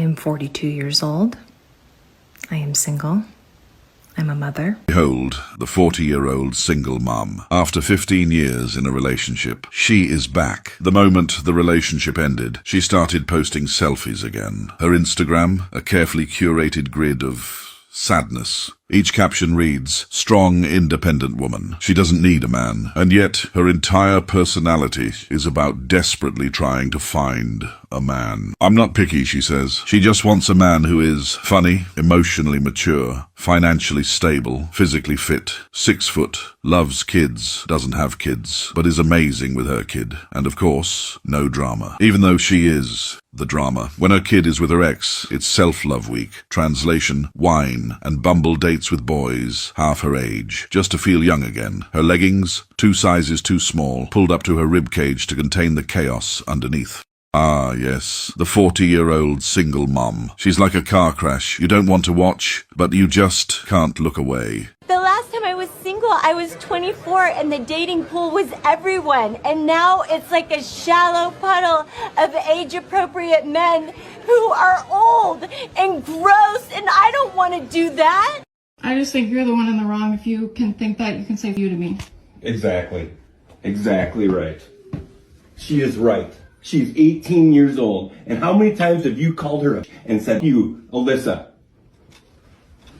am 42 years old. I am single. I'm a mother. Behold, the 40-year-old single mum. After 15 years in a relationship, she is back. The moment the relationship ended, she started posting selfies again. Her Instagram, a carefully curated grid of sadness. Each caption reads, "Strong, independent woman. She doesn't need a man." And yet, her entire personality is about desperately trying to find a man. "I'm not picky," she says. She just wants a man who is funny, emotionally mature, financially stable, physically fit, 6 foot, loves kids, doesn't have kids, but is amazing with her kid. And of course, no drama. Even though she is the drama. When her kid is with her ex, it's self-love week. Translation, wine, and Bumble dates with boys half her age, just to feel young again. Her leggings, 2 sizes too small, pulled up to her ribcage to contain the chaos underneath. Ah, yes, the 40-year-old single mom. She's like a car crash. You don't want to watch, but you just can't look away. The last time I was single, I was 24 and the dating pool was everyone. And now it's like a shallow puddle of age-appropriate men who are old and gross, and I don't want to do that. I just think you're the one in the wrong if you can think that you can say you to me. Exactly. Exactly right. She is right. She's 18 years old. And how many times have you called her and said, "You, Alyssa"?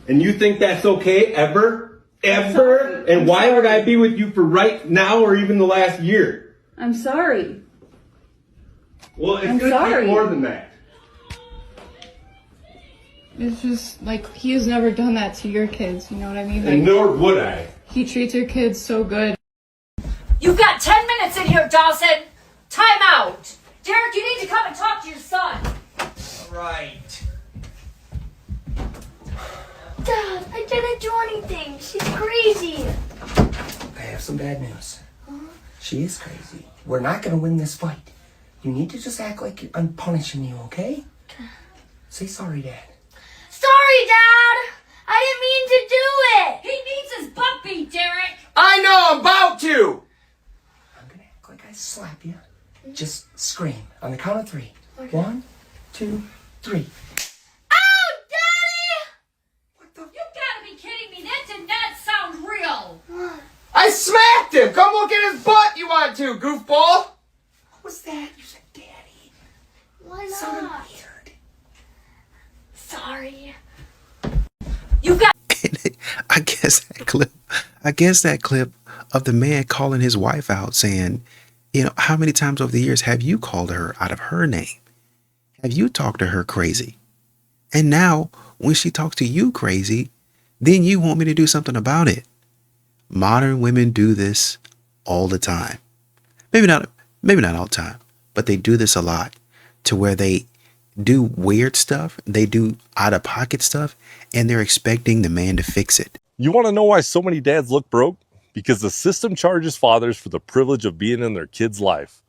And you think that's okay ever? Ever? And why would I be with you for right now or even the last year? I'm sorry. Well, it's going to take more than that. It's just like he has never done that to your kids, you know what I mean? Like, And nor would I. he treats your kids so good. You've got 10 minutes in here, Dawson. Time out. Derek, you need to come and talk to your son. All right. Dad, I didn't do anything. She's crazy. I have some bad news. She is crazy. We're not going to win this fight. You need to just act like I'm punishing you, okay? Say sorry, Dad. Sorry, Dad. I didn't mean to do it. He needs his butt beat, Derek. I know I'm about to! I'm going to act like I slap you. Just scream on the count of 3. Okay. 1, 2, 3. Ow, Daddy! What the? You gotta be kidding me. That did not sound real. I smacked him! Come look at his butt, you want to, goofball! What was that? You said Daddy. Why Sounded not? weird. Sorry. You got. I guess that clip of the man calling his wife out saying, you know, how many times over the years have you called her out of her name? Have you talked to her crazy? And now when she talks to you crazy, then you want me to do something about it. Modern women do this all the time. Maybe not all the time, but they do this a lot, to where they do weird stuff. They do out of pocket stuff, and they're expecting the man to fix it. You want to know why so many dads look broke? Because the system charges fathers for the privilege of being in their kid's life.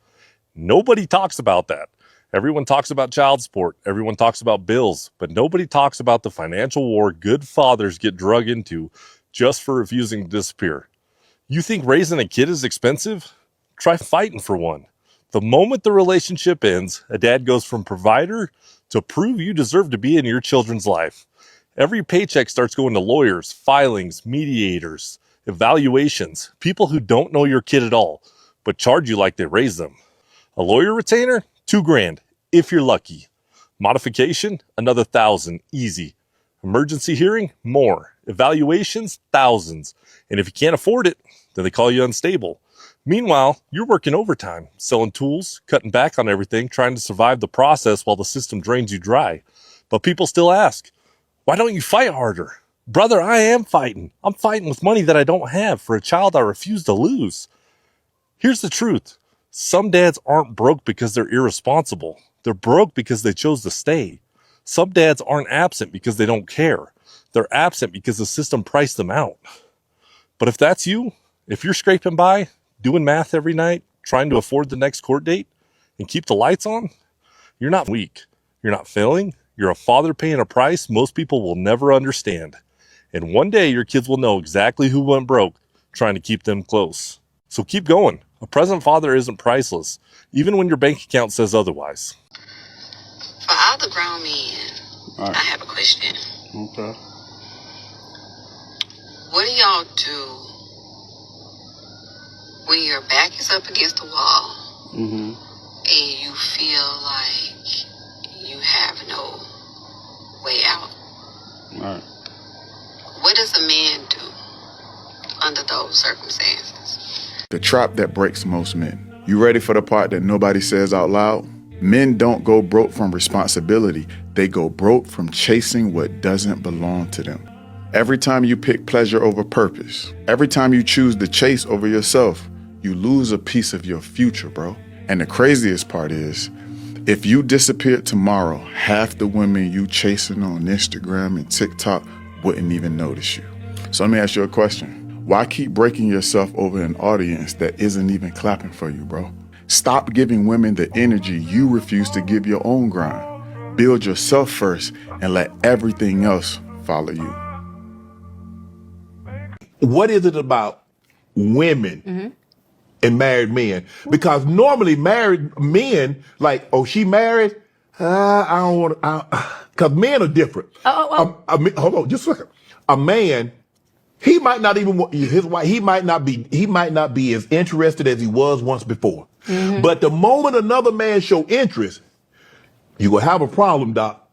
Nobody talks about that. Everyone talks about child support. Everyone talks about bills, but nobody talks about the financial war good fathers get drug into just for refusing to disappear. You think raising a kid is expensive? Try fighting for one. The moment the relationship ends, a dad goes from provider to prove you deserve to be in your children's life. Every paycheck starts going to lawyers, filings, mediators, evaluations, people who don't know your kid at all, but charge you like they raised them. A lawyer retainer? $2,000, if you're lucky. Modification? Another $1,000, easy. Emergency hearing? More. Evaluations? Thousands. And if you can't afford it, then they call you unstable. Meanwhile, you're working overtime, selling tools, cutting back on everything, trying to survive the process while the system drains you dry. But people still ask, why don't you fight harder? Brother, I am fighting. I'm fighting with money that I don't have for a child I refuse to lose. Here's the truth. Some dads aren't broke because they're irresponsible. They're broke because they chose to stay. Some dads aren't absent because they don't care. They're absent because the system priced them out. But if that's you, if you're scraping by, doing math every night, trying to afford the next court date, and keep the lights on, you're not weak. You're not failing. You're a father paying a price most people will never understand. And one day your kids will know exactly who went broke trying to keep them close. So keep going. A present father isn't priceless, even when your bank account says otherwise. For all the grown men, I have a question. Okay. What do y'all do when your back is up against the wall and you feel like you have no way out? Right. What does a man do under those circumstances? The trap that breaks most men. You ready for the part that nobody says out loud? Men don't go broke from responsibility. They go broke from chasing what doesn't belong to them. Every time you pick pleasure over purpose, every time you choose the chase over yourself, you lose a piece of your future, bro. And the craziest part is, if you disappeared tomorrow, half the women you chasing on Instagram and TikTok wouldn't even notice you. So let me ask you a question. Why keep breaking yourself over an audience that isn't even clapping for you, bro? Stop giving women the energy you refuse to give your own grind. Build yourself first and let everything else follow you. What is it about women and married men? Because normally married men, like, oh, she married? I don't want to, because men are different. Hold on, just a second. A man, he might not even want his wife, he might not be as interested as he was once before. But the moment another man show interest, you will have a problem, Doc.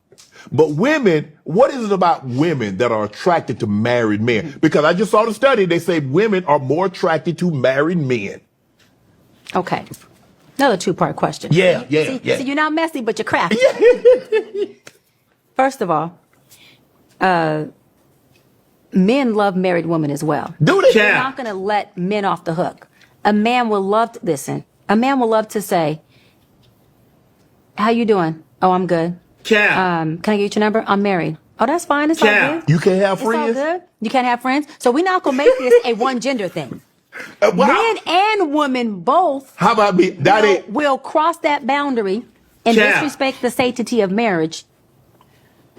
But women, what is it about women that are attracted to married men? Because I just saw the study, they say women are more attracted to married men. Okay. Another two-part question. Yeah. So you're not messy, but you're crafty. First of all, men love married women as well. Do they? You're not going to let men off the hook. A man will love to listen. A man will love to say, "How you doing? Oh, I'm good. Can I get your number? I'm married. Oh, that's fine. It's all good. You can't have It's all friends? good. You can't have friends. So we're not going to make this a one gender thing. Men and women both How about me? will cross that boundary and disrespect the sanctity of marriage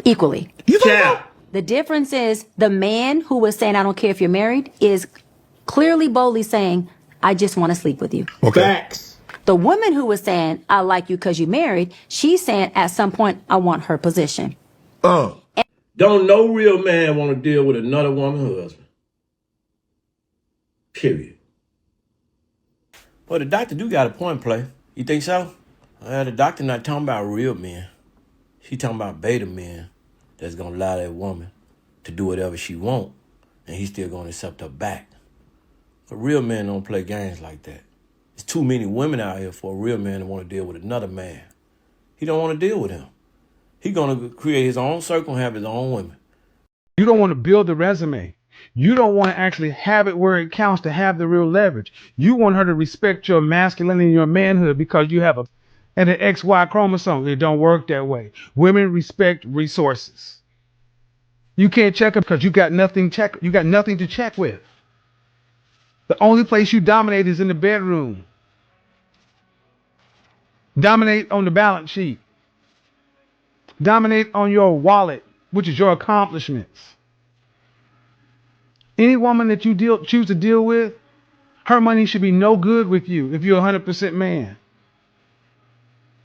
equally. The difference is the man who was saying, I don't care if you're married, is clearly, boldly saying, I just want to sleep with you. Okay. Facts. The woman who was saying, I like you because you married, she's saying at some point, I want her position. Don't no real man want to deal with another woman's husband. Period. Well, the doctor do got a point, Play. You think so? The doctor not talking about real men. She talking about beta men that's gonna allow that woman to do whatever she want, and he's still gonna accept her back. But real men don't play games like that. There's too many women out here for a real man to want to deal with another man. He don't want to deal with him. He gonna create his own circle and have his own women. You don't want to build a resume. You don't want to actually have it where it counts to have the real leverage. You want her to respect your masculinity and your manhood because you have an XY chromosome. It don't work that way. Women respect resources. You can't check them because you got nothing to check with. The only place you dominate is in the bedroom. Dominate on the balance sheet. Dominate on your wallet, which is your accomplishments. Any woman that you choose to deal with, her money should be no good with you if you're 100% man.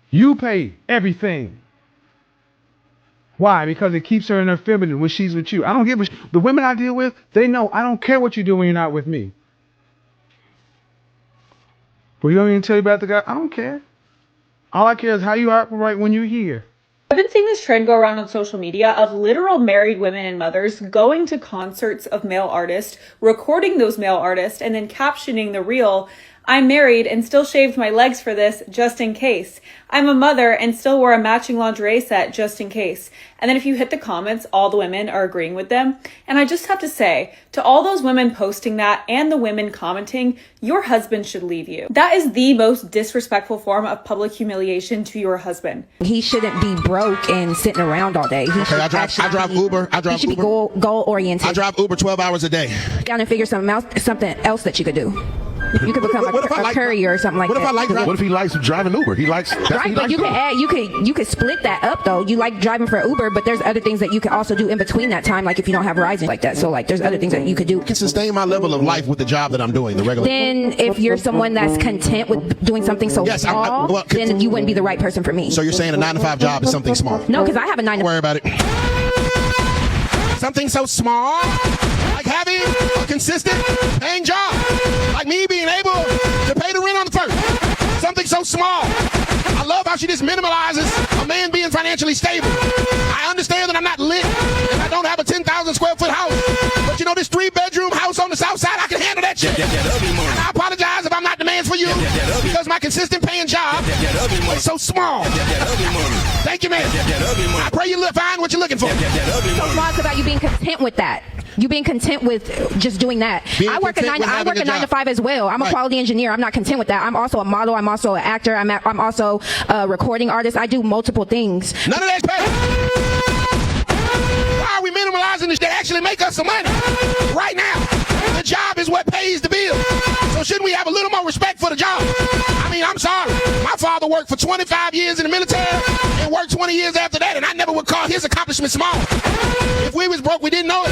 You pay everything. Why? Because it keeps her in her feminine when she's with you. I don't give a the women I deal with, they know I don't care what you do when you're not with me. But you don't even tell you about the guy. I don't care. All I care is how you operate when you're here. I've been seeing this trend go around on social media of literal married women and mothers going to concerts of male artists, recording those male artists, and then captioning the reel, I'm married and still shaved my legs for this just in case. I'm a mother and still wore a matching lingerie set just in case. And then if you hit the comments, all the women are agreeing with them. And I just have to say, to all those women posting that and the women commenting, your husband should leave you. That is the most disrespectful form of public humiliation to your husband. He shouldn't be broke and sitting around all day. I drive Uber. He should be goal oriented. I drive Uber 12 hours a day. Down and figure something else that you could do. You could become a courier or something like that. What if he likes driving Uber? He likes. Right, but you can add, you could split that up though. You like driving for Uber, but there's other things that you can also do in between that time, like if you don't have Verizon like that. So like there's other things that you could do. I can sustain my level of life with the job that I'm doing, the regular. Then if you're someone that's content with doing something so small, then you wouldn't be the right person for me. So you're saying a 9-to-5 job is something small? No, because I have a 9 to 5. Don't worry about it. Something so small, like having a consistent paying job, like me being able to pay the rent on the first. Something so small. I love how she just minimalizes a man being financially stable. I understand that I'm not lit and I don't have a 10,000 square foot house, but you know this 3-bedroom house on the south side, I can handle that shit. And I apologize if I'm not the man for you because my consistent paying job is so small. Thank you, man. I pray you find what you're looking for. So small, it's about you being content with that. You being content with just doing that. I work a 9 to 5 as well. I'm a quality engineer. I'm not content with that. I'm also a model. I'm also an actor. I'm also a recording artist. I do multiple things. None of that's paid. Why are we minimalizing this that actually make us some money right now? The job is what pays the bill. So shouldn't we have a little more respect for the job? I mean, I'm sorry. My father worked for 25 years in the military and worked 20 years after that, and I never would call his accomplishment small. If we was broke, we didn't know it.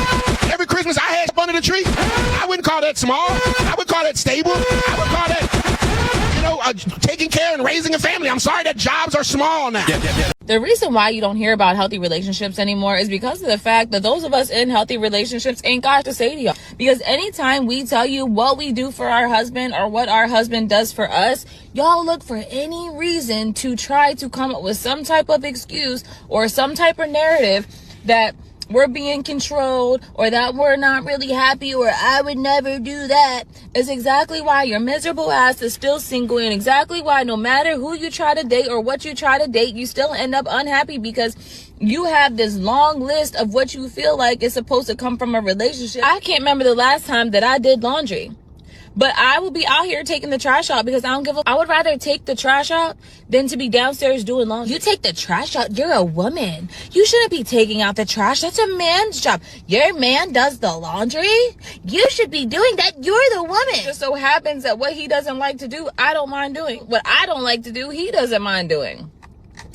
Every Christmas I had up under the tree. I wouldn't call that small. I would call that stable. I would call that, taking care and raising a family. I'm sorry that jobs are small now. The reason why you don't hear about healthy relationships anymore is because of the fact that those of us in healthy relationships ain't got to say to y'all. Because anytime we tell you what we do for our husband or what our husband does for us, y'all look for any reason to try to come up with some type of excuse or some type of narrative that we're being controlled or that we're not really happy or I would never do that. Is exactly why your miserable ass is still single, and exactly why no matter who you try to date or what you try to date, you still end up unhappy because you have this long list of what you feel like is supposed to come from a relationship. I can't remember the last time that I did laundry. But I will be out here taking the trash out because I don't give a... I would rather take the trash out than to be downstairs doing laundry. You take the trash out, you're a woman. You shouldn't be taking out the trash. That's a man's job. Your man does the laundry. You should be doing that. You're the woman. It just so happens that what he doesn't like to do, I don't mind doing. What I don't like to do, he doesn't mind doing.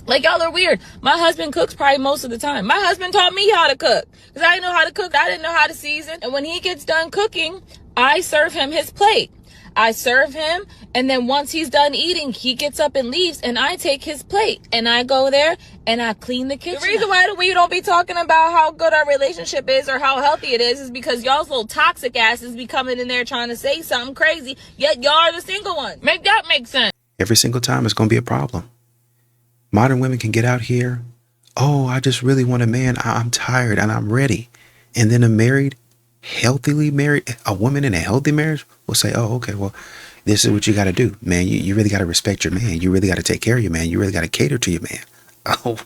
Like, y'all are weird. My husband cooks probably most of the time. My husband taught me how to cook because I didn't know how to cook. I didn't know how to season. And when he gets done cooking, I serve him his plate. I serve him, and then once he's done eating, he gets up and leaves, and I take his plate, and I go there, and I clean the kitchen. The reason why we don't be talking about how good our relationship is or how healthy it is because y'all's little toxic asses be coming in there trying to say something crazy, yet y'all are the single ones. Make that make sense. Every single time it's going to be a problem. Modern women can get out here. Oh, I just really want a man. I'm tired and I'm ready. And then healthily married, a woman in a healthy marriage will say, oh, okay, well, this is what you got to do, man. You really got to respect your man. You really got to take care of your man. You really got to cater to your man. Oh,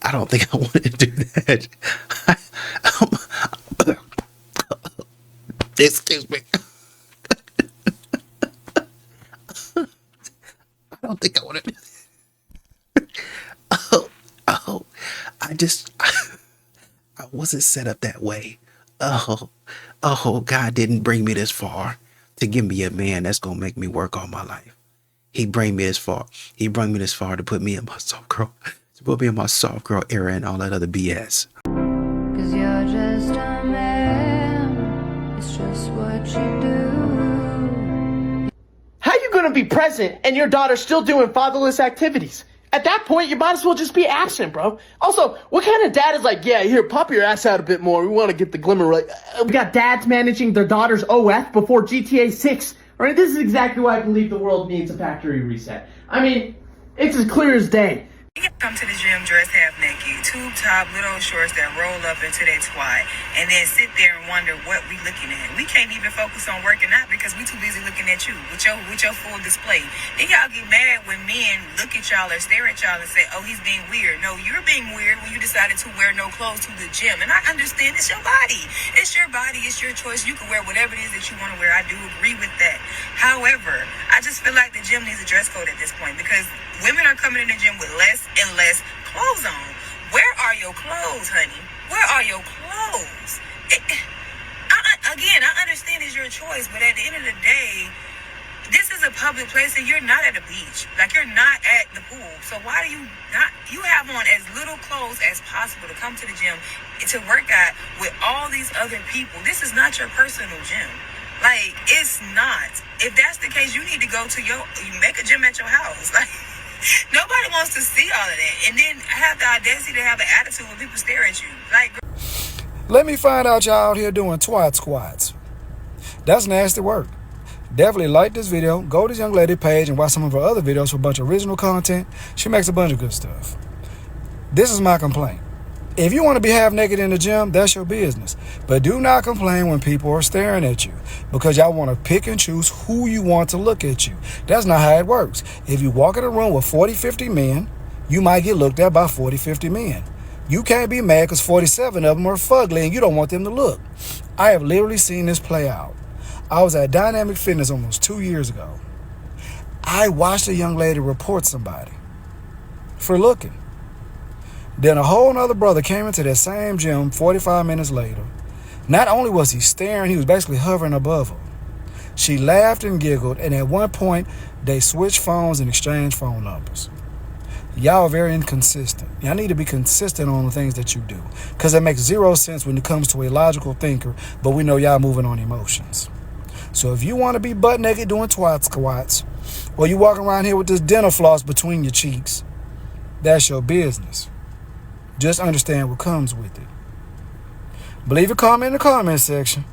I don't think I want to do that. Excuse me. I don't think I want to do that. I wasn't set up that way. God didn't bring me this far to give me a man that's going to make me work all my life. He bring me this far. He brought me this far to put me in my soft girl era and all that other BS. 'Cause you're just a man. It's just what you do. How you gonna be present and your daughter's still doing fatherless activities? At that point, you might as well just be absent, bro. Also, what kind of dad is like, yeah, here, pop your ass out a bit more. We want to get the glimmer right. We got dads managing their daughter's OF before GTA 6. All right, this is exactly why I believe the world needs a factory reset. I mean, it's as clear as day. Come to the gym dressed half naked, tube top, little shorts that roll up into that twat, and then sit there and wonder what we looking at. We can't even focus on working out because we too busy looking at you with your full display. Then y'all get mad when men look at y'all or stare at y'all and say, oh, he's being weird. No, you're being weird when you decided to wear no clothes to the gym. And I understand it's your body. It's your body. It's your choice. You can wear whatever it is that you want to wear. I do agree with that. However, I just feel like the gym needs a dress code at this point because women are coming in the gym with less and less clothes on. Where are your clothes, honey? Where are your clothes? again, I understand it's your choice, but at the end of the day, this is a public place and you're not at a beach. Like, you're not at the pool. So why do you not, you have on as little clothes as possible to come to the gym to work out with all these other people. This is not your personal gym. Like, it's not. If that's the case, you need to go to you make a gym at your house. Like, nobody wants to see all of that. And then have the audacity to have an attitude when people stare at you. Like, Let me find out y'all out here doing twat squats. That's nasty work. Definitely like this video, go to this young lady page and watch some of her other videos for a bunch of original content. She makes a bunch of good stuff. This is my complaint. If you want to be half naked in the gym, that's your business. But do not complain when people are staring at you, because y'all want to pick and choose who you want to look at you. That's not how it works. If you walk in a room with 40, 50 men, you might get looked at by 40, 50 men. You can't be mad because 47 of them are fugly and you don't want them to look. I have literally seen this play out. I was at Dynamic Fitness almost 2 years ago. I watched a young lady report somebody for looking. Then a whole nother brother came into that same gym 45 minutes later. Not only was he staring, he was basically hovering above her. She laughed and giggled, and at one point, they switched phones and exchanged phone numbers. Y'all are very inconsistent. Y'all need to be consistent on the things that you do, because it makes zero sense when it comes to a logical thinker, but we know y'all moving on emotions. So if you want to be butt naked doing twat squats, or you walking around here with this dental floss between your cheeks, that's your business. Just understand what comes with it. Believe your comment in the comment section.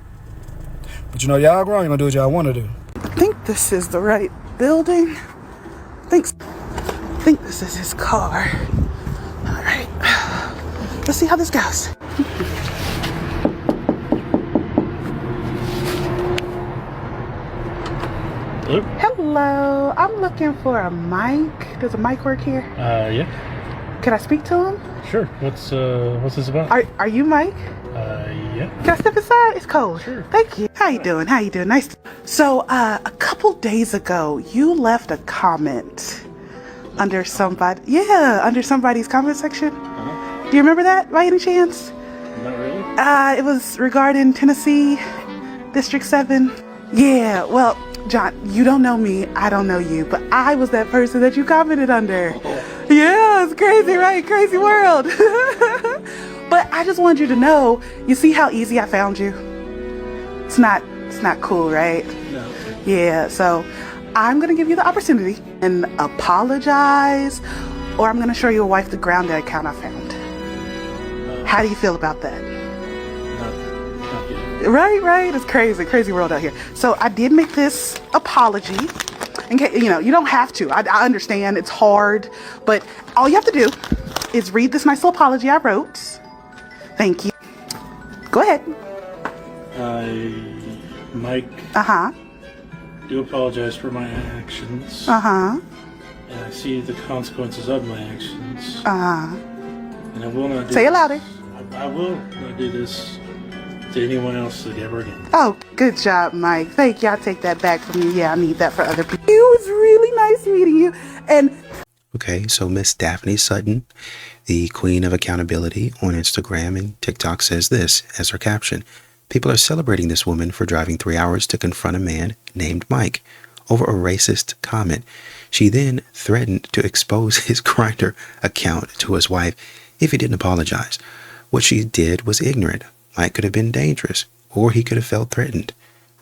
But you know, y'all grown, you're going to do what y'all want to do. I think this is the right building. I think this is his car. All right. Let's see how this goes. Hello? Hello. I'm looking for a mic. Does a mic work here? Yeah. Can I speak to him? Sure. What's this about? Are you Mike? Yeah. Can I step inside? It's cold. Sure. Thank you. How you doing? Nice. So, a couple days ago, you left a comment under somebody's comment section. Do you remember that by any chance? Not really. It was regarding Tennessee, District 7. Yeah, well, John, you don't know me, I don't know you, but I was that person that you commented under. Yeah, it's crazy, right? Crazy world. But I just wanted you to know, you see how easy I found you? It's not cool, right? No. Yeah, so I'm gonna give you the opportunity and apologize, or I'm gonna show your wife the ground account I found. How do you feel about that? Right. It's crazy world out here. So I did make this apology. In case, you don't have to. I understand it's hard, but all you have to do is read this nice little apology I wrote. Thank you. Go ahead. Mike. Do apologize for my actions. And I see the consequences of my actions. And I will not do Say it louder. I will not do this to anyone else ever again. Oh, good job, Mike. Thank you. I'll take that back from you. Yeah, I need that for other people. It was really nice meeting you. And Okay, so Miss Daphne Sutton, the queen of accountability on Instagram and TikTok, says this as her caption: people are celebrating this woman for driving 3 hours to confront a man named Mike over a racist comment. She then threatened to expose his Grindr account to his wife if he didn't apologize. What she did was ignorant. Mike could have been dangerous, or he could have felt threatened.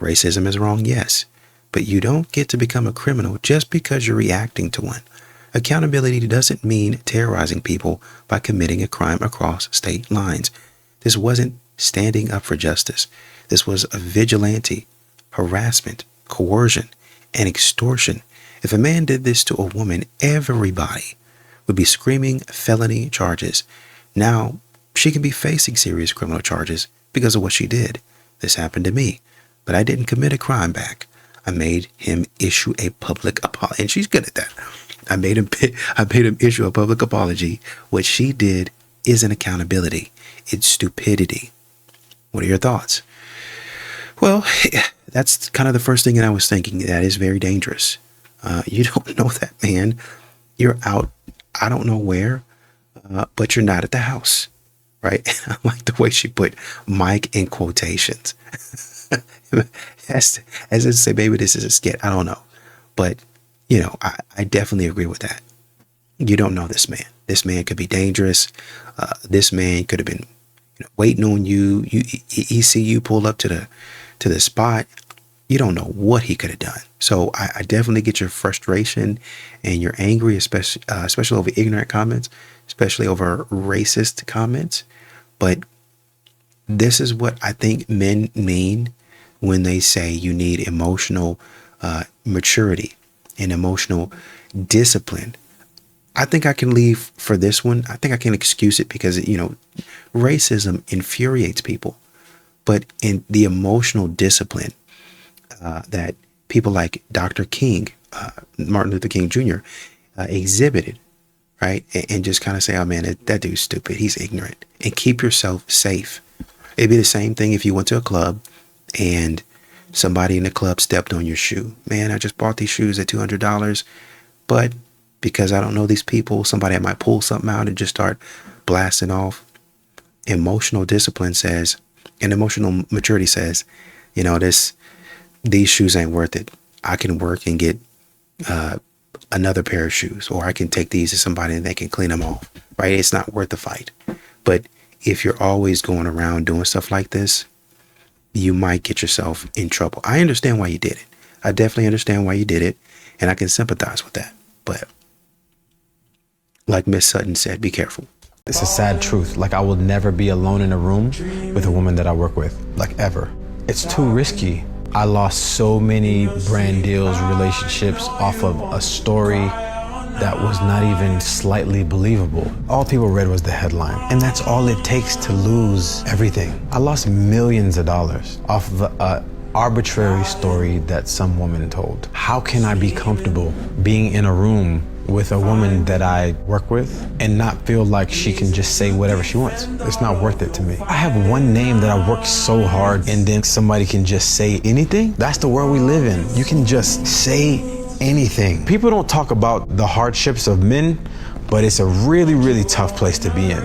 Racism is wrong, yes, but you don't get to become a criminal just because you're reacting to one. Accountability doesn't mean terrorizing people by committing a crime across state lines. This wasn't standing up for justice. This was a vigilante, harassment, coercion, and extortion. If a man did this to a woman, everybody would be screaming felony charges. Now, she can be facing serious criminal charges because of what she did. This happened to me, but I didn't commit a crime back. I made him issue a public apology, and she's good at that. I made him issue a public apology. What she did isn't accountability. It's stupidity. What are your thoughts? Well, that's kind of the first thing that I was thinking. That is very dangerous. You don't know that man. You're out, I don't know where, but you're not at the house, right? I like the way she put Mike in quotations. as if to say, baby, this is a skit. I don't know. But, you know, I definitely agree with that. You don't know this man. This man could be dangerous. This man could have been, you know, waiting on you. He see you pull up to the spot. You don't know what he could have done. So I definitely get your frustration and you're angry, especially over ignorant comments, especially over racist comments. But this is what I think men mean when they say you need emotional maturity and emotional discipline. I think I can leave for this one. I think I can excuse it because, you know, racism infuriates people. But in the emotional discipline that people like Dr. King, Martin Luther King Jr., exhibited, right? And just kind of say, oh man, that dude's stupid. He's ignorant. And keep yourself safe. It'd be the same thing if you went to a club and somebody in the club stepped on your shoe. Man, I just bought these shoes at $200, but because I don't know these people, somebody might pull something out and just start blasting off. Emotional discipline says, and emotional maturity says, you know, these shoes ain't worth it. I can work and get another pair of shoes, or I can take these to somebody and they can clean them off, right? It's not worth the fight. But if you're always going around doing stuff like this, you might get yourself in trouble. I understand why you did it. I definitely understand why you did it, and I can sympathize with that. But like Miss Sutton said, be careful. It's a sad truth. Like, I will never be alone in a room with a woman that I work with, like ever. It's too risky. I lost so many brand deals, relationships off of a story that was not even slightly believable. All people read was the headline, and that's all it takes to lose everything. I lost millions of dollars off of an arbitrary story that some woman told. How can I be comfortable being in a room with a woman that I work with and not feel like she can just say whatever she wants? It's not worth it to me. I have one name that I worked so hard, and then somebody can just say anything? That's the world we live in. You can just say anything. People don't talk about the hardships of men, but it's a really, really tough place to be in.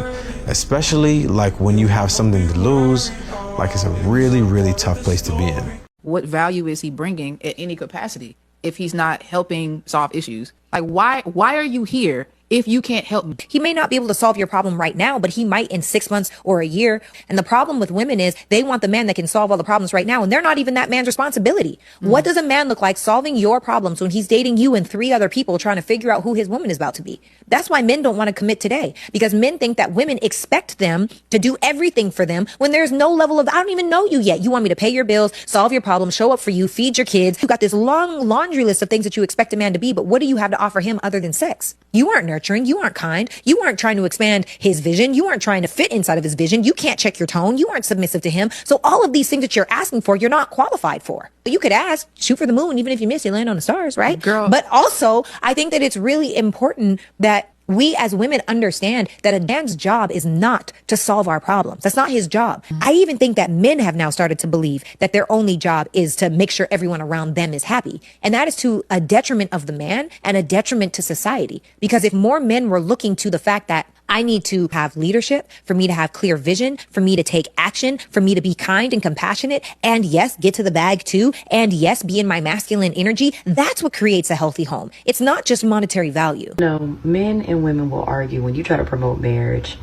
Especially like when you have something to lose, like it's a really, really tough place to be in. What value is he bringing at any capacity if he's not helping solve issues? Like, why are you here if you can't help me? He may not be able to solve your problem right now, but he might in 6 months or a year. And the problem with women is they want the man that can solve all the problems right now, and they're not even that man's responsibility. What does a man look like solving your problems when he's dating you and 3 other people trying to figure out who his woman is about to be? That's why men don't want to commit today, because men think that women expect them to do everything for them when there's no level of, I don't even know you yet. You want me to pay your bills, solve your problems, show up for you, feed your kids. You got this long laundry list of things that you expect a man to be, but what do you have to offer him other than sex? You aren't nurturing. You aren't kind. You aren't trying to expand his vision. You aren't trying to fit inside of his vision. You can't check your tone. You aren't submissive to him. So all of these things that you're asking for, you're not qualified for. But you could ask, shoot for the moon. Even if you miss, you land on the stars, right? Girl. But also, I think that it's really important that we as women understand that a man's job is not to solve our problems. That's not his job. I even think that men have now started to believe that their only job is to make sure everyone around them is happy. And that is to a detriment of the man and a detriment to society. Because if more men were looking to the fact that I need to have leadership, for me to have clear vision, for me to take action, for me to be kind and compassionate, and yes, get to the bag too, and yes, be in my masculine energy, that's what creates a healthy home. It's not just monetary value. No, men and women will argue when you try to promote marriage.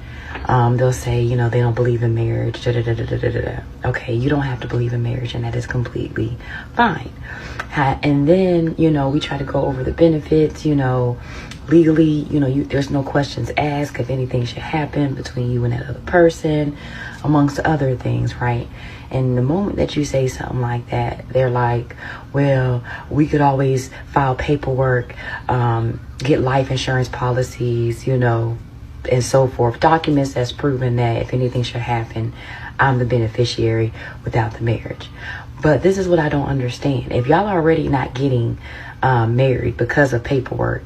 They'll say, you know, they don't believe in marriage. Okay, you don't have to believe in marriage, and that is completely fine. And then, you know, we try to go over the benefits, you know, legally, you know, there's no questions asked if anything should happen between you and that other person, amongst other things, right? And the moment that you say something like that, they're like, well, we could always file paperwork, get life insurance policies, you know, and so forth. Documents that's proven that if anything should happen, I'm the beneficiary without the marriage. But this is what I don't understand. If y'all are already not getting married because of paperwork,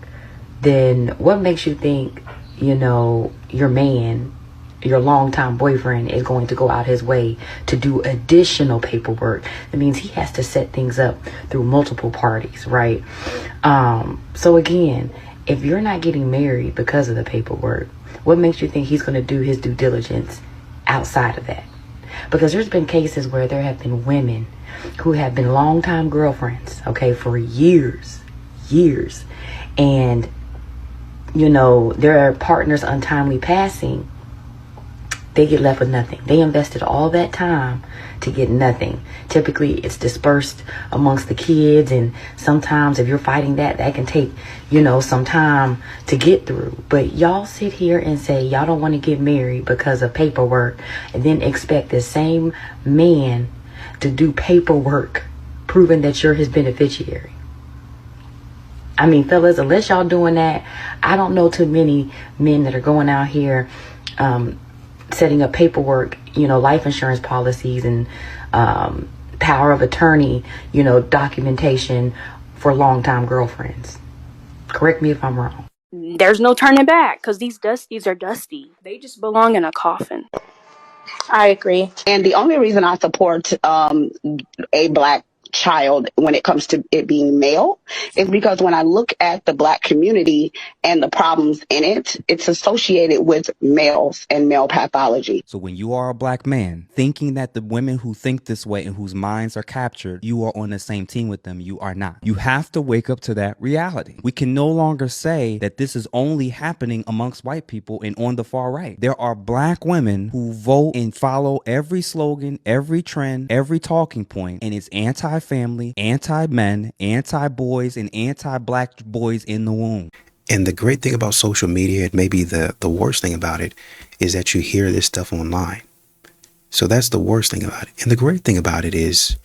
then what makes you think, you know, your man, your longtime boyfriend is going to go out his way to do additional paperwork? That means he has to set things up through multiple parties, right? So again, if you're not getting married because of the paperwork, what makes you think he's going to do his due diligence outside of that? Because there's been cases where there have been women who have been longtime girlfriends, okay, for years. And, you know, their partner's untimely passing, they get left with nothing. They invested all that time to get nothing. Typically, it's dispersed amongst the kids, and sometimes if you're fighting that can take, you know, some time to get through. But y'all sit here and say y'all don't want to get married because of paperwork, and then expect the same man to do paperwork proving that you're his beneficiary. I mean, fellas, unless y'all doing that, I don't know too many men that are going out here setting up paperwork, you know, life insurance policies and power of attorney, you know, documentation for longtime girlfriends. Correct me if I'm wrong. There's no turning back because these dusties are dusty. They just belong in a coffin. I agree. And the only reason I support a black child when it comes to it being male is because when I look at the black community and the problems in it, it's associated with males and male pathology. So when you are a black man thinking that the women who think this way and whose minds are captured, you are on the same team with them, you are not. You have to wake up to that reality. We can no longer say that this is only happening amongst white people and on the far right. There are black women who vote and follow every slogan, every trend, every talking point, and it's anti-family, anti-men, anti-boys, and anti-black boys in the womb. And the great thing about social media, and maybe the worst thing about it, is that you hear this stuff online. So that's the worst thing about it. And the great thing about it is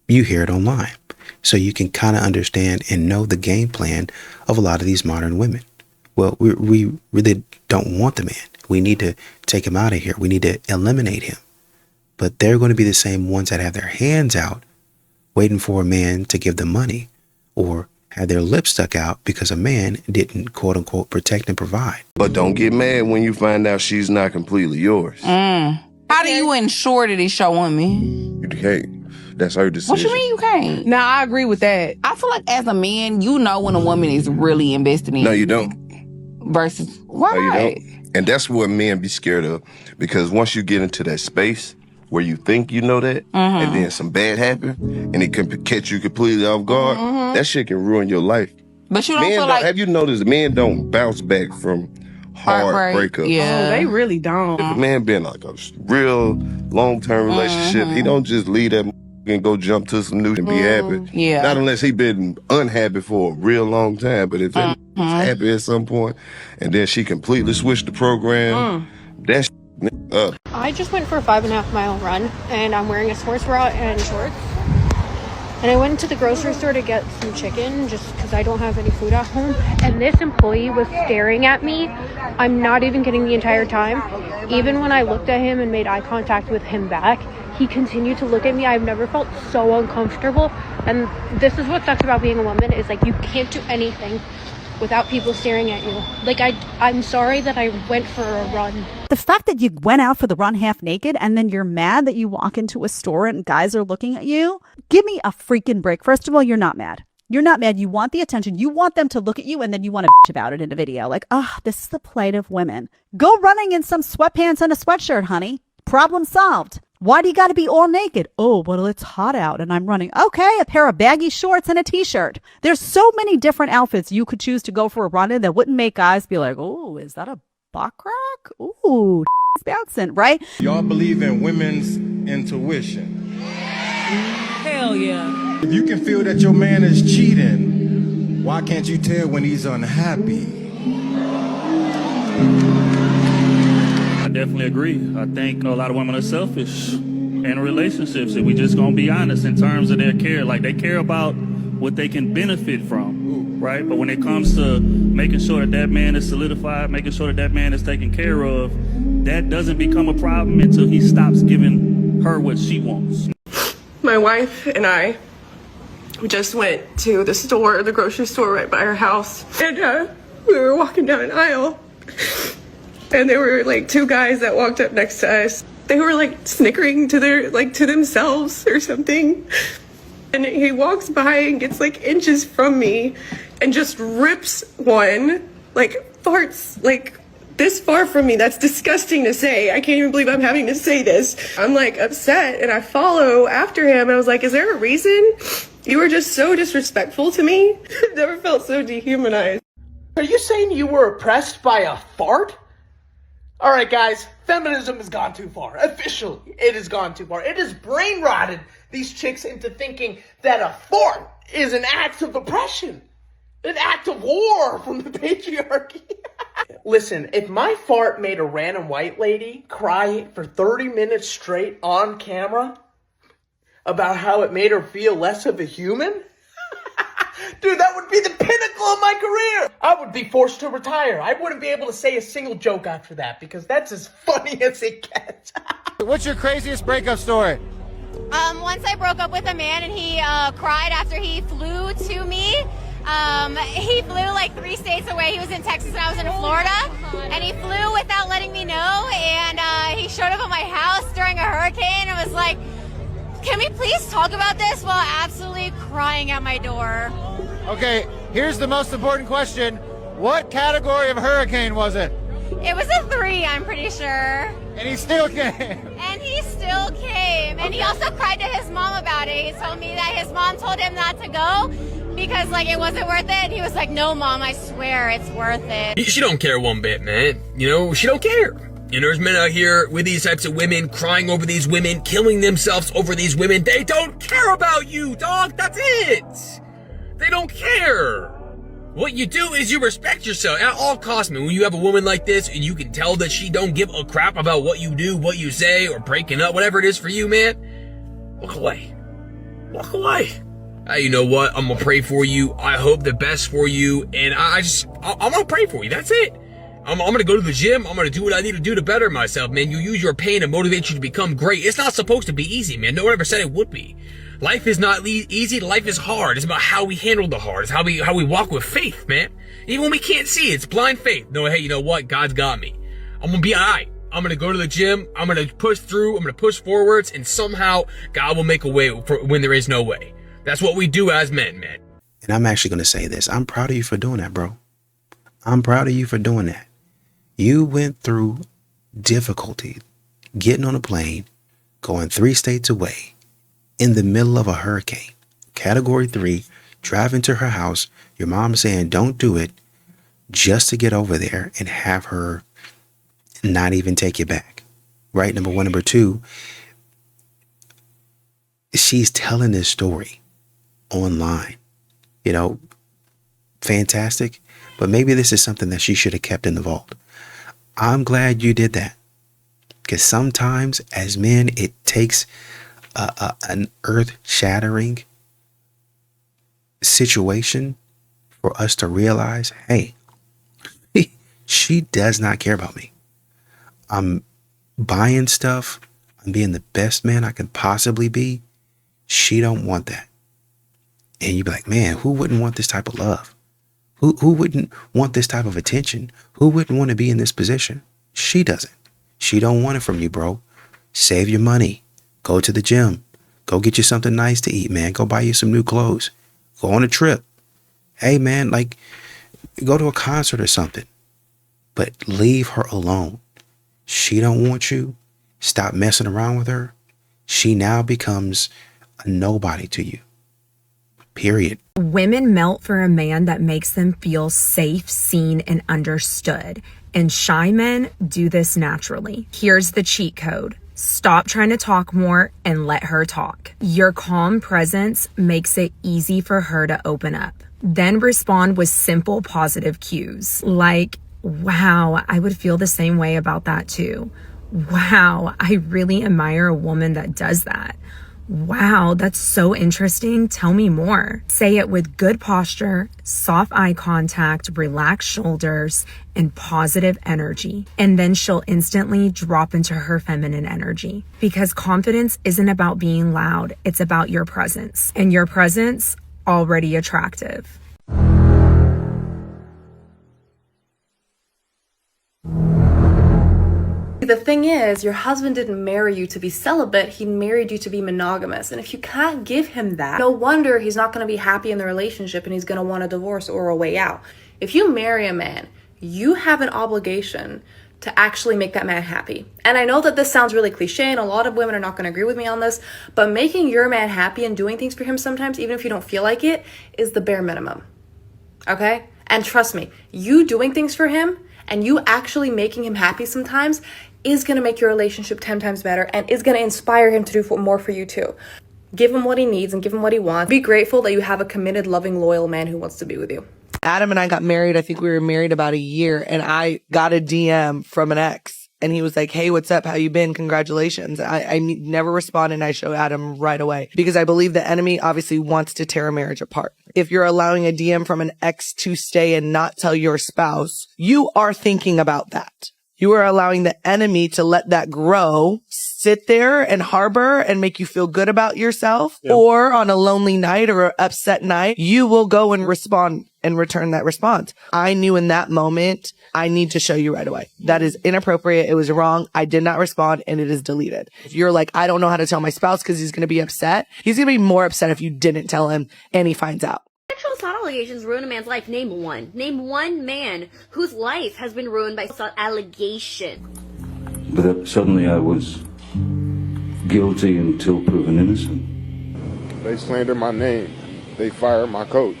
you hear it online. So you can kind of understand and know the game plan of a lot of these modern women. Well, we really don't want the man. We need to take him out of here. We need to eliminate him. But they're going to be the same ones that have their hands out waiting for a man to give them money, or had their lips stuck out because a man didn't, quote unquote, protect and provide. But don't get mad when you find out she's not completely yours. How do you ensure that it's your woman? You can't. That's her decision. What you mean you can't? Nah, I agree with that. I feel like as a man, you know when a woman is really invested in you. No, you don't. Versus, why? No, you don't. And that's what men be scared of. Because once you get into that space where you think you know that, and then some bad happen, and it can catch you completely off guard, that shit can ruin your life. But you don't feel like... Have you noticed men don't bounce back from hard breakups? Yeah. Oh, they really don't. If a man been like a real long-term relationship, he don't just leave that and go jump to some new and be happy. Yeah. Not unless he been unhappy for a real long time, but if that was happy at some point, and then she completely switched the program, that's up. I just went for a 5.5 mile run, and I'm wearing a sports bra and shorts. And I went to the grocery store to get some chicken just because I don't have any food at home. And this employee was staring at me. I'm not even kidding, the entire time. Even when I looked at him and made eye contact with him back, he continued to look at me. I've never felt so uncomfortable. And this is what sucks about being a woman, is like you can't do anything without people staring at you. Like, I'm sorry that I went for a run. The fact that you went out for the run half naked and then you're mad that you walk into a store and guys are looking at you, give me a freaking break. First of all, you're not mad. You're not mad. You want the attention. You want them to look at you, and then you want to bitch about it in a video. Like, this is the plight of women. Go running in some sweatpants and a sweatshirt, honey. Problem solved. Why do you got to be all naked? Oh, well, it's hot out and I'm running. Okay, a pair of baggy shorts and a t-shirt. There's so many different outfits you could choose to go for a run in that wouldn't make guys be like, oh, is that a buck rock? Ooh, it's bouncing, right? Y'all believe in women's intuition. Hell yeah. If you can feel that your man is cheating, why can't you tell when he's unhappy? I definitely agree. I think a lot of women are selfish in relationships, if we just gonna be honest in terms of their care. Like, they care about what they can benefit from, right? But when it comes to making sure that that man is solidified, making sure that that man is taken care of, that doesn't become a problem until he stops giving her what she wants. My wife and I just went to the store, the grocery store right by our house, and we were walking down an aisle. And there were like two guys that walked up next to us. They were like snickering to to themselves or something. And he walks by and gets like inches from me and just rips one, like farts like this far from me. That's disgusting to say. I can't even believe I'm having to say this. I'm like upset and I follow after him. I was like, is there a reason? You were just so disrespectful to me. I've never felt so dehumanized. Are you saying you were oppressed by a fart? All right, guys, feminism has gone too far. Officially, it has gone too far. It has brain rotted these chicks into thinking that a fart is an act of oppression, an act of war from the patriarchy. Listen, if my fart made a random white lady cry for 30 minutes straight on camera about how it made her feel less of a human, dude, that would be the pinnacle of my career. I would be forced to retire. I wouldn't be able to say a single joke after that because that's as funny as it gets. What's your craziest breakup story? Once I broke up with a man and he cried after he flew to me. He flew like 3 states away. He was in Texas and I was in Florida. And he flew without letting me know. And he showed up at my house during a hurricane and was like, can we please talk about this, while absolutely crying at my door. Okay, here's the most important question. What category of hurricane was it? It was a 3, I'm pretty sure. And he still came. And he still came. And he also cried to his mom about it. He told me that his mom told him not to go because like it wasn't worth it. And he was like, no, Mom, I swear it's worth it. She don't care one bit, man. You know, she don't care. You know, there's men out here with these types of women, crying over these women, killing themselves over these women. They don't care about you, dog. That's it. They don't care. What you do is you respect yourself at all costs, man. When you have a woman like this and you can tell that she don't give a crap about what you do, what you say, or breaking up, whatever it is for you, man, walk away. Walk away. You know what? I'm gonna pray for you. I hope the best for you. And I'm gonna pray for you. That's it. I'm gonna go to the gym. I'm gonna do what I need to do to better myself, man. You use your pain to motivate you to become great. It's not supposed to be easy, man. No one ever said it would be. Life is not easy. Life is hard. It's about how we handle the hard. It's how we walk with faith, man. Even when we can't see, it's blind faith. No, hey, you know what? God's got me. I'm gonna be alright. I'm gonna go to the gym. I'm gonna push through. I'm gonna push forwards, and somehow God will make a way for when there is no way. That's what we do as men, man. And I'm actually gonna say this. I'm proud of you for doing that, bro. I'm proud of you for doing that. You went through difficulty, getting on a plane, going 3 states away, in the middle of a hurricane, category 3, driving to her house, your mom saying don't do it, just to get over there and have her not even take you back. Right? Number 1. Number 2, she's telling this story online. You know, fantastic. But maybe this is something that she should have kept in the vault. I'm glad you did that. Because sometimes as men, it takes an earth-shattering situation for us to realize, hey, she does not care about me. I'm buying stuff. I'm being the best man I can possibly be. She don't want that. And you'd be like, man, who wouldn't want this type of love? Who wouldn't want this type of attention? Who wouldn't want to be in this position? She doesn't. She don't want it from you, bro. Save your money. Go to the gym. Go get you something nice to eat, man. Go buy you some new clothes. Go on a trip. Hey, man, like, go to a concert or something. But leave her alone. She don't want you. Stop messing around with her. She now becomes a nobody to you. Period. Women melt for a man that makes them feel safe, seen, and understood. And shy men do this naturally. Here's the cheat code. Stop trying to talk more and let her talk. Your calm presence makes it easy for her to open up. Then respond with simple positive cues like, wow, I would feel the same way about that too. Wow, I really admire a woman that does that. Wow, that's so interesting. Tell me more. Say it with good posture, soft eye contact, relaxed shoulders, and positive energy. And then she'll instantly drop into her feminine energy. Because confidence isn't about being loud, it's about your presence. And your presence, already attractive. The thing is, your husband didn't marry you to be celibate, he married you to be monogamous. And if you can't give him that, no wonder he's not going to be happy in the relationship and he's going to want a divorce or a way out. If you marry a man, you have an obligation to actually make that man happy. And I know that this sounds really cliche and a lot of women are not going to agree with me on this, but making your man happy and doing things for him sometimes, even if you don't feel like it, is the bare minimum. Okay? And trust me, you doing things for him and you actually making him happy sometimes is going to make your relationship 10 times better and is going to inspire him to do more for you too. Give him what he needs and give him what he wants. Be grateful that you have a committed, loving, loyal man who wants to be with you. Adam and I got married. I think we were married about a year, and I got a DM from an ex, and he was like, hey, what's up? How you been? Congratulations. I never responded, and I showed Adam right away because I believe the enemy obviously wants to tear a marriage apart. If you're allowing a DM from an ex to stay and not tell your spouse, you are thinking about that. You are allowing the enemy to let that grow, sit there and harbor and make you feel good about yourself. Yep. Or on a lonely night or an upset night, you will go and respond and return that response. I knew in that moment, I need to show you right away. That is inappropriate. It was wrong. I did not respond and it is deleted. If you're like, I don't know how to tell my spouse because he's going to be upset. He's going to be more upset if you didn't tell him and he finds out. Sexual assault allegations ruin a man's life. Name one. Name one man whose life has been ruined by assault allegation. But suddenly I was guilty until proven innocent. They slander my name. They fired my coach.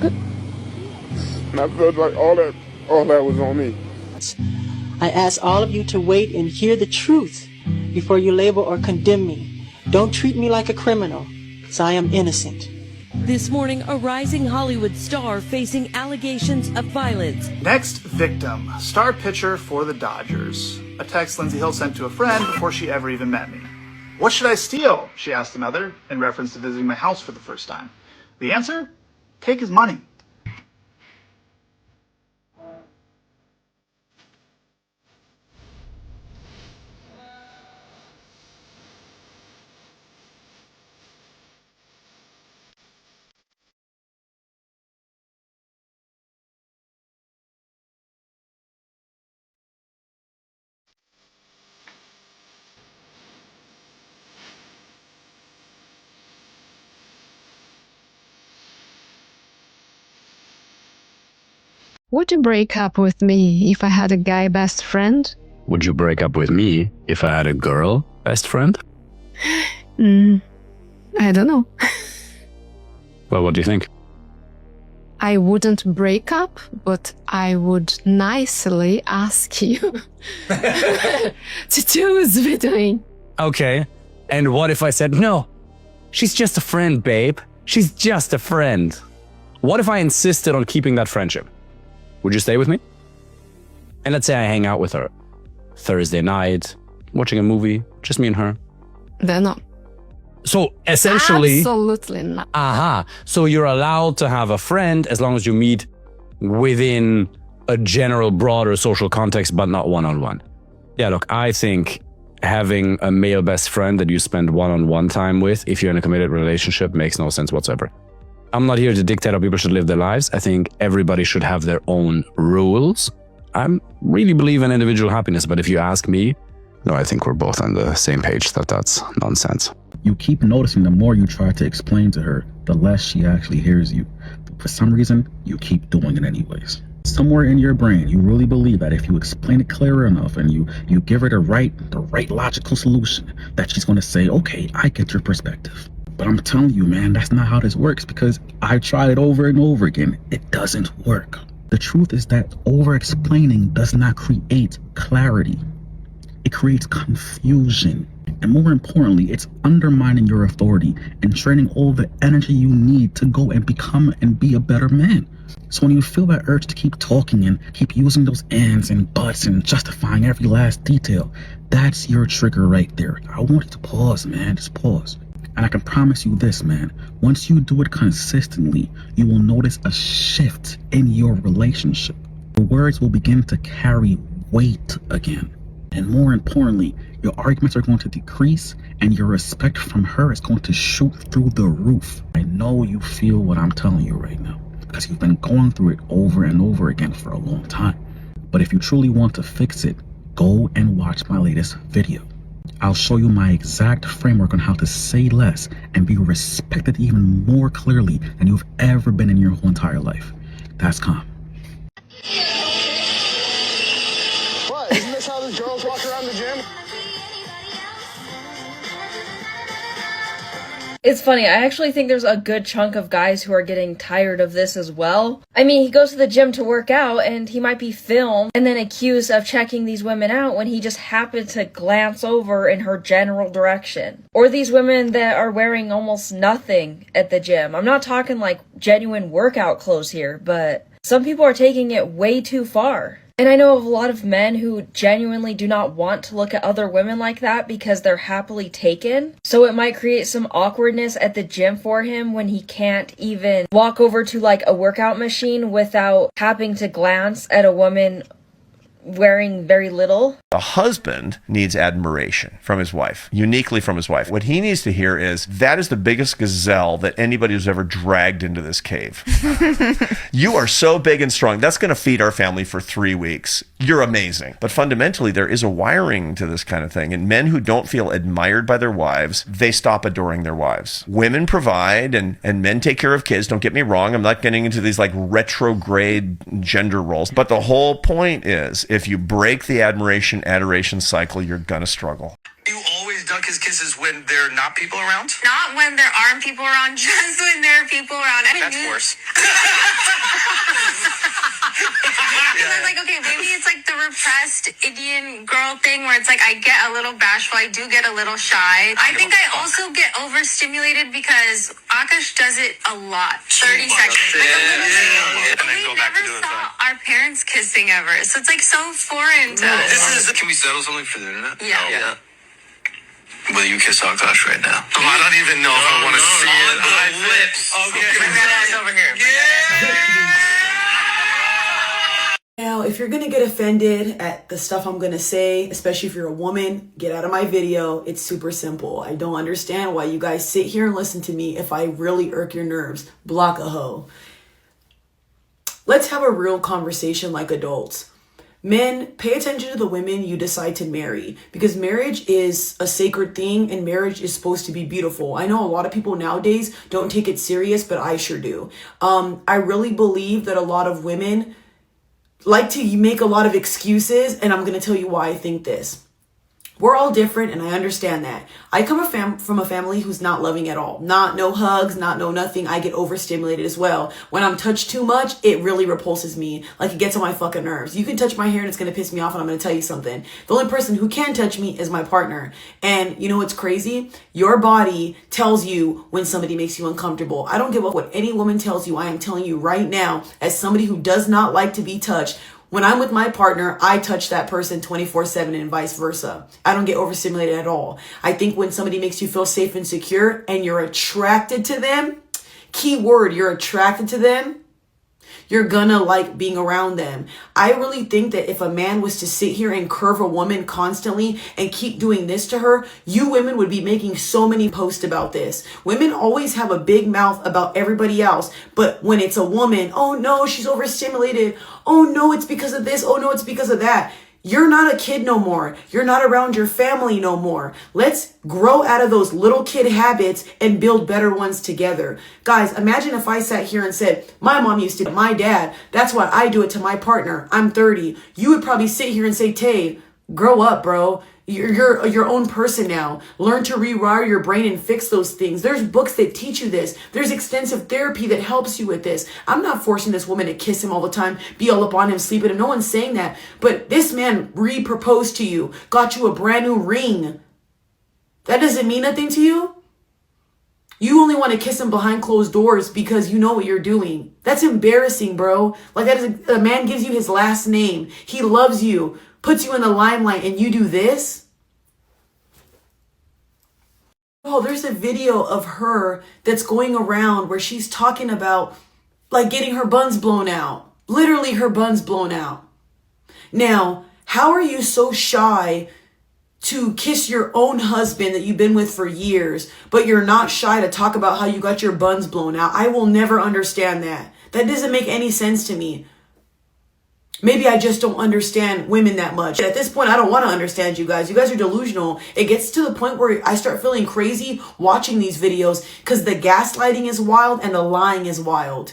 And I felt like all that was on me. I ask all of you to wait and hear the truth before you label or condemn me. Don't treat me like a criminal, because I am innocent. This morning, a rising Hollywood star facing allegations of violence. Next victim, star pitcher for the Dodgers. A text Lindsey Hill sent to a friend before she ever even met me. What should I steal? She asked another, in reference to visiting my house for the first time. The answer? Take his money. Would you break up with me if I had a guy best friend? Would you break up with me if I had a girl best friend? I don't know. Well, what do you think? I wouldn't break up, but I would nicely ask you to choose between. Okay. And what if I said, no, she's just a friend, babe. She's just a friend. What if I insisted on keeping that friendship? Would you stay with me? And let's say I hang out with her Thursday night, watching a movie, just me and her. Then no. So essentially... Absolutely not. Aha. So you're allowed to have a friend as long as you meet within a general, broader social context, but not one-on-one. Yeah, look, I think having a male best friend that you spend one-on-one time with, if you're in a committed relationship, makes no sense whatsoever. I'm not here to dictate how people should live their lives. I think everybody should have their own rules. I really believe in individual happiness, but if you ask me, no, I think we're both on the same page that that's nonsense. You keep noticing the more you try to explain to her, the less she actually hears you. For some reason, you keep doing it anyways. Somewhere in your brain, you really believe that if you explain it clear enough and you give her the right logical solution, that she's going to say, okay, I get your perspective. But I'm telling you, man, that's not how this works because I've tried it over and over again. It doesn't work. The truth is that over-explaining does not create clarity. It creates confusion. And more importantly, it's undermining your authority and draining all the energy you need to go and become and be a better man. So when you feel that urge to keep talking and keep using those ands and buts and justifying every last detail, that's your trigger right there. I want you to pause, man. Just pause. And I can promise you this, man, once you do it consistently, you will notice a shift in your relationship. Your words will begin to carry weight again. And more importantly, your arguments are going to decrease and your respect from her is going to shoot through the roof. I know you feel what I'm telling you right now because you've been going through it over and over again for a long time. But if you truly want to fix it, go and watch my latest video. I'll show you my exact framework on how to say less and be respected even more clearly than you've ever been in your whole entire life. That's calm. What? Isn't this how the girls walk around the gym? It's funny, I actually think there's a good chunk of guys who are getting tired of this as well. I mean, he goes to the gym to work out and he might be filmed and then accused of checking these women out when he just happened to glance over in her general direction. Or these women that are wearing almost nothing at the gym. I'm not talking like genuine workout clothes here, but some people are taking it way too far. And I know of a lot of men who genuinely do not want to look at other women like that because they're happily taken. So it might create some awkwardness at the gym for him when he can't even walk over to like a workout machine without having to glance at a woman wearing very little. A husband needs admiration from his wife, uniquely from his wife. What he needs to hear is, that is the biggest gazelle that anybody who's ever dragged into this cave. You are so big and strong. That's going to feed our family for 3 weeks. You're amazing. But fundamentally, there is a wiring to this kind of thing. And men who don't feel admired by their wives, they stop adoring their wives. Women provide and men take care of kids. Don't get me wrong. I'm not getting into these like retrograde gender roles. But the whole point is, if you break the admiration-adoration cycle, you're gonna struggle. You always duck his kisses when there are not people around? Not when there aren't people around, just when there are people around. That's worse. Because I was like, okay, maybe it's like the repressed Indian girl thing where it's like I get a little bashful, I do get a little shy. I think I also get overstimulated because Akash does it a lot. 30 seconds. Like, we never saw our parents kissing ever, so it's like so foreign to us. Can we settle something for the internet? Yeah. Will you kiss Akash right now? I don't even know if I want to see it. On the lips. Okay. Bring that ass over here. Now, if you're gonna get offended at the stuff I'm gonna say, especially if you're a woman, get out of my video. It's super simple. I don't understand why you guys sit here and listen to me if I really irk your nerves. Block a hoe. Let's have a real conversation like adults. Men, pay attention to the women you decide to marry, because marriage is a sacred thing and marriage is supposed to be beautiful. I know a lot of people nowadays don't take it serious, but I sure do. I really believe that a lot of women like to make a lot of excuses, and I'm going to tell you why I think this. We're all different, and I understand that. I come from a family who's not loving at all. No hugs, no nothing. I get overstimulated as well. When I'm touched too much, it really repulses me. Like, it gets on my fucking nerves. You can touch my hair and it's going to piss me off, and I'm going to tell you something. The only person who can touch me is my partner. And you know what's crazy? Your body tells you when somebody makes you uncomfortable. I don't give up what any woman tells you. I am telling you right now, as somebody who does not like to be touched, when I'm with my partner, I touch that person 24/7 and vice versa. I don't get overstimulated at all. I think when somebody makes you feel safe and secure and you're attracted to them, key word, you're attracted to them, you're gonna like being around them. I really think that if a man was to sit here and curve a woman constantly and keep doing this to her, you women would be making so many posts about this. Women always have a big mouth about everybody else, but when it's a woman, oh no, she's overstimulated. Oh no, it's because of this. Oh no, it's because of that. You're not a kid no more. You're not around your family no more. Let's grow out of those little kid habits and build better ones together. Guys, imagine if I sat here and said, my mom used to, my dad, that's why I do it to my partner. I'm 30. You would probably sit here and say, Tay, grow up, bro. You're your own person now. Learn to rewire your brain and fix those things. There's books that teach you this. There's extensive therapy that helps you with this. I'm not forcing this woman to kiss him all the time, be all up on him, sleep with him. No one's saying that. But this man re-proposed to you, got you a brand new ring. That doesn't mean nothing to you? You only want to kiss him behind closed doors because you know what you're doing. That's embarrassing, bro. Like, that is a man gives you his last name. He loves you, puts you in the limelight, and you do this? Oh, there's a video of her that's going around where she's talking about like getting her buns blown out. Literally her buns blown out. Now, how are you so shy to kiss your own husband that you've been with for years, but you're not shy to talk about how you got your buns blown out? I will never understand that. That doesn't make any sense to me. Maybe I just don't understand women that much. At this point, I don't want to understand you guys. You guys are delusional. It gets to the point where I start feeling crazy watching these videos because the gaslighting is wild and the lying is wild.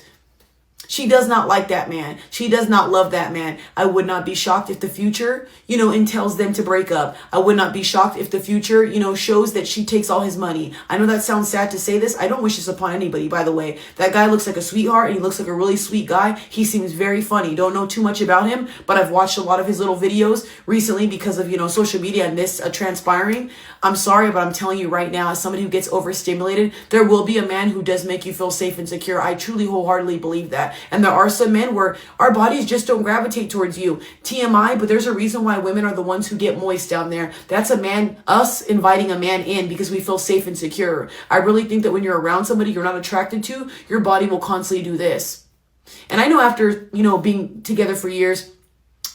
She does not like that man. She does not love that man. I would not be shocked if the future, entails them to break up. I would not be shocked if the future, shows that she takes all his money. I know that sounds sad to say this. I don't wish this upon anybody, by the way. That guy looks like a sweetheart and he looks like a really sweet guy. He seems very funny. Don't know too much about him, but I've watched a lot of his little videos recently because of, social media and this transpiring. I'm sorry, but I'm telling you right now, as somebody who gets overstimulated, there will be a man who does make you feel safe and secure. I truly wholeheartedly believe that. And there are some men where our bodies just don't gravitate towards you. TMI, but there's a reason why women are the ones who get moist down there. That's us inviting a man in because we feel safe and secure. I really think that when you're around somebody you're not attracted to, your body will constantly do this. And I know after, being together for years,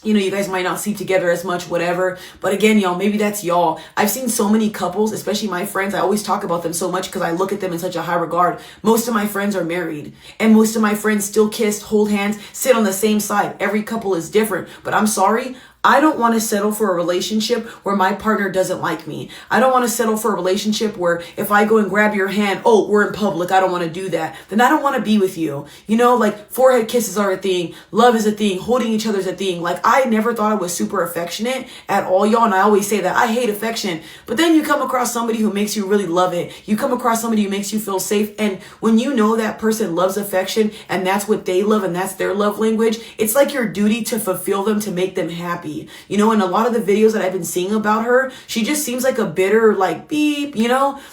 you guys might not sleep together as much, whatever. But again, y'all, maybe that's y'all. I've seen so many couples, especially my friends. I always talk about them so much because I look at them in such a high regard. Most of my friends are married. And most of my friends still kiss, hold hands, sit on the same side. Every couple is different. But I'm sorry, I don't want to settle for a relationship where my partner doesn't like me. I don't want to settle for a relationship where if I go and grab your hand, oh, we're in public, I don't want to do that. Then I don't want to be with you. Like forehead kisses are a thing. Love is a thing. Holding each other is a thing. Like I never thought I was super affectionate at all, y'all. And I always say that I hate affection. But then you come across somebody who makes you really love it. You come across somebody who makes you feel safe. And when you know that person loves affection and that's what they love and that's their love language, it's like your duty to fulfill them, to make them happy. In a lot of the videos that I've been seeing about her, she just seems like a bitter, like beep,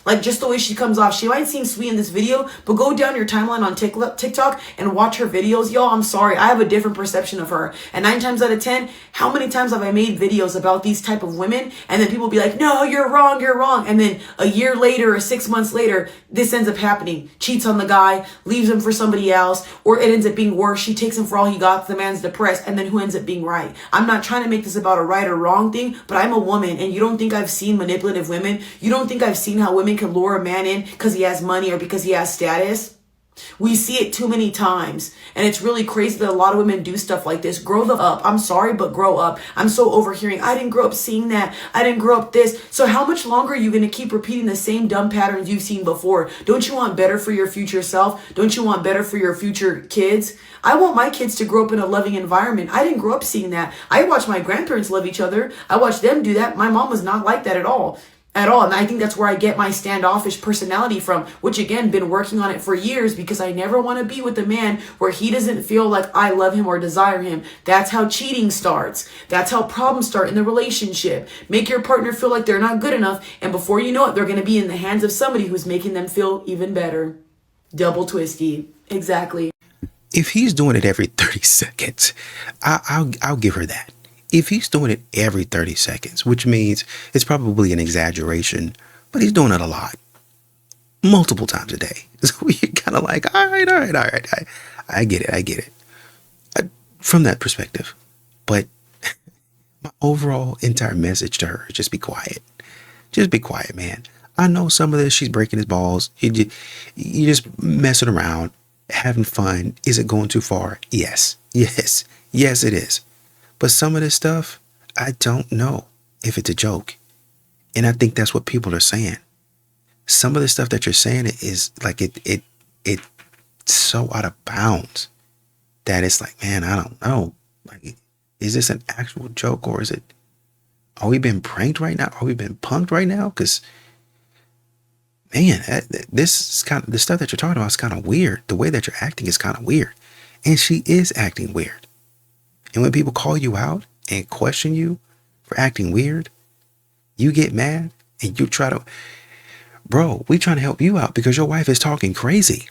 like just the way she comes off. She might seem sweet in this video, but go down your timeline on TikTok and watch her videos. Y'all, I'm sorry. I have a different perception of her. And 9 times out of 10, how many times have I made videos about these type of women? And then people be like, no, you're wrong, you're wrong. And then a year later or 6 months later, this ends up happening. Cheats on the guy, leaves him for somebody else, or it ends up being worse. She takes him for all he got. The man's depressed. And then who ends up being right? I'm not trying to make this about a right or wrong thing, but I'm a woman, and you don't think I've seen manipulative women? You don't think I've seen how women can lure a man in because he has money or because he has status? We see it too many times, and it's really crazy that a lot of women do stuff like this. Grow the up. I'm sorry, but grow up. I'm so overhearing. I didn't grow up seeing that. I didn't grow up this. So how much longer are you going to keep repeating the same dumb patterns you've seen before? Don't you want better for your future self? Don't you want better for your future kids? I want my kids to grow up in a loving environment. I didn't grow up seeing that. I watched my grandparents love each other. I watched them do that. My mom was not like that at all. And I think that's where I get my standoffish personality from, which again, been working on it for years because I never want to be with a man where he doesn't feel like I love him or desire him. That's how cheating starts. That's how problems start in the relationship. Make your partner feel like they're not good enough, and before you know it, they're going to be in the hands of somebody who's making them feel even better. Double twisty. Exactly. If he's doing it every 30 seconds, I'll give her that. If he's doing it every 30 seconds, which means it's probably an exaggeration, but he's doing it a lot, multiple times a day. So you're kind of like, all right. I get it. From that perspective. But my overall entire message to her is just be quiet. Just be quiet, man. I know some of this, she's breaking his balls. You're just messing around, having fun. Is it going too far? Yes, it is. But some of this stuff, I don't know if it's a joke. And I think that's what people are saying. Some of the stuff that you're saying is like it's so out of bounds that it's like, man, I don't know. Like, is this an actual joke, or are we being pranked right now? Are we being punked right now? Because, man, this is the stuff that you're talking about is kind of weird. The way that you're acting is kind of weird. And she is acting weird. And when people call you out and question you for acting weird, you get mad and you try to, bro, we trying to help you out because your wife is talking crazy.